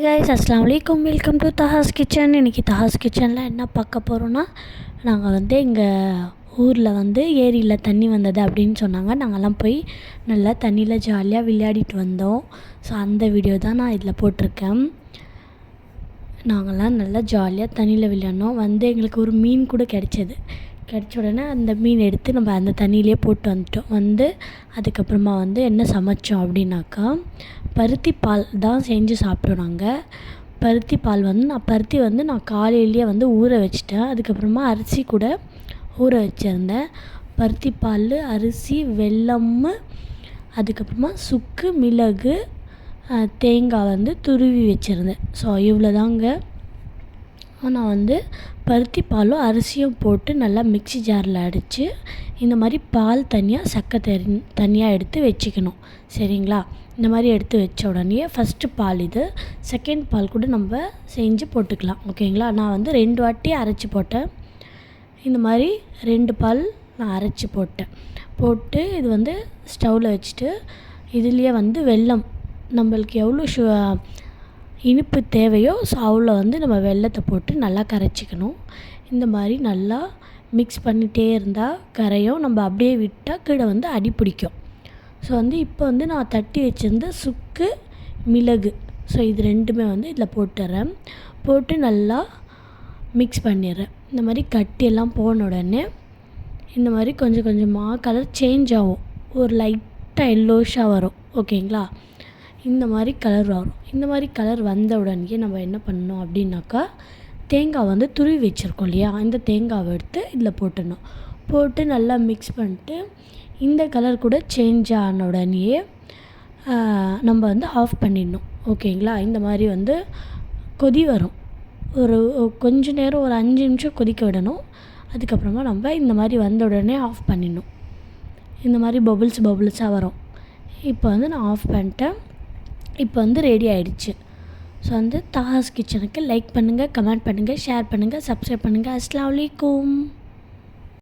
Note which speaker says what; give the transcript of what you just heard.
Speaker 1: Guys அஸ்ஸலாமு அலைக்கும், welcome to தஹாஸ் kitchen. இன்றைக்கி தஹாஸ் கிச்சனில் என்ன பார்க்க போகிறோன்னா, நாங்கள் எங்கள் ஊரில் ஏரியில் தண்ணி வந்தது அப்படின்னு சொன்னாங்க. நாங்கள்லாம் போய் நல்லா தண்ணியில் ஜாலியாக விளையாடிட்டு வந்தோம். ஸோ அந்த வீடியோ தான் நான் இதில் போட்டிருக்கேன். நாங்கள்லாம் நல்லா ஜாலியாக தண்ணியில் விளையாடினோம். எங்களுக்கு ஒரு மீன் கூட கிடச்ச உடனே அந்த மீன் எடுத்து நம்ம அந்த தண்ணியிலே போட்டு வந்துட்டோம். அதுக்கப்புறமா என்ன சமைச்சோம் அப்படின்னாக்கா, பருத்தி பால் தான் செஞ்சு சாப்பிட்டோம் நாங்கள். பருத்தி பால் நான் காலையிலேயே ஊற வச்சிட்டேன். அதுக்கப்புறமா அரிசி கூட ஊற வச்சுருந்தேன். பருத்தி பால், அரிசி, வெல்லம், அதுக்கப்புறமா சுக்கு, மிளகு, தேங்காய் துருவி வச்சுருந்தேன். ஸோ இவ்வளோதாங்க. நான் பருத்தி பாலும் அரிசியும் போட்டு நல்லா மிக்ஸி ஜாரில் அடித்து இந்த மாதிரி பால் தனியாக, சக்கரை தனியாக எடுத்து வச்சுக்கணும். சரிங்களா? இந்த மாதிரி எடுத்து வச்ச உடனே ஃபஸ்ட்டு பால், இது செகண்ட் பால் கூட நம்ம செஞ்சு போட்டுக்கலாம். ஓகேங்களா? நான் 2 வாட்டி அரைச்சி போட்டேன். இந்த மாதிரி 2 பால் நான் அரைச்சி போட்டு இது ஸ்டவ்வில் வச்சுட்டு, இதுலேயே வெல்லம் நம்மளுக்கு எவ்வளோ இனிப்பு தேவையோ ஸோ அவ்வளோ நம்ம வெல்லத்தை போட்டு நல்லா கரைச்சிக்கணும். இந்த மாதிரி நல்லா மிக்ஸ் பண்ணிகிட்டே இருந்தால் கரையும். நம்ம அப்படியே விட்டால் கீழே அடி பிடிக்கும். ஸோ இப்போ நான் தட்டி வச்சுருந்த சுக்கு, மிளகு, ஸோ இது ரெண்டுமே இதில் போட்டுறேன். போட்டு நல்லா மிக்ஸ் பண்ணிடுறேன். இந்த மாதிரி கட்டியெல்லாம் போன உடனே இந்த மாதிரி கொஞ்சம் கொஞ்சமாக கலர் சேஞ்ச் ஆகும். ஒரு லைட்டாக எல்லோஷாக வரும். ஓகேங்களா? இந்த மாதிரி கலர் வரும். இந்த மாதிரி கலர் வந்த உடனே நம்ம என்ன பண்ணணும் அப்படின்னாக்கா, தேங்காய் துருவி வச்சுருக்கோம் இல்லையா, இந்த தேங்காவை எடுத்து இதில் போட்டுடணும். போட்டு நல்லா மிக்ஸ் பண்ணிட்டு இந்த கலர் கூட சேஞ்ச் ஆன உடனே நம்ம ஆஃப் பண்ணிடணும். ஓகேங்களா? இந்த மாதிரி கொதி வரும். ஒரு கொஞ்ச நேரம், ஒரு 5 நிமிஷம் கொதிக்க விடணும். அதுக்கப்புறமா நம்ம இந்த மாதிரி வந்த உடனே ஆஃப் பண்ணிடணும். இந்த மாதிரி பபுள்ஸாக வரும். இப்போ நான் ஆஃப் பண்ணிட்டேன். இப்போ ரெடி ஆகிடுச்சு. ஸோ தஹாஸ் கிச்சனுக்கு லைக் பண்ணுங்கள், கமெண்ட் பண்ணுங்கள், ஷேர் பண்ணுங்கள், சப்ஸ்கிரைப் பண்ணுங்கள். அஸ்ஸலாமு அலைக்கும்.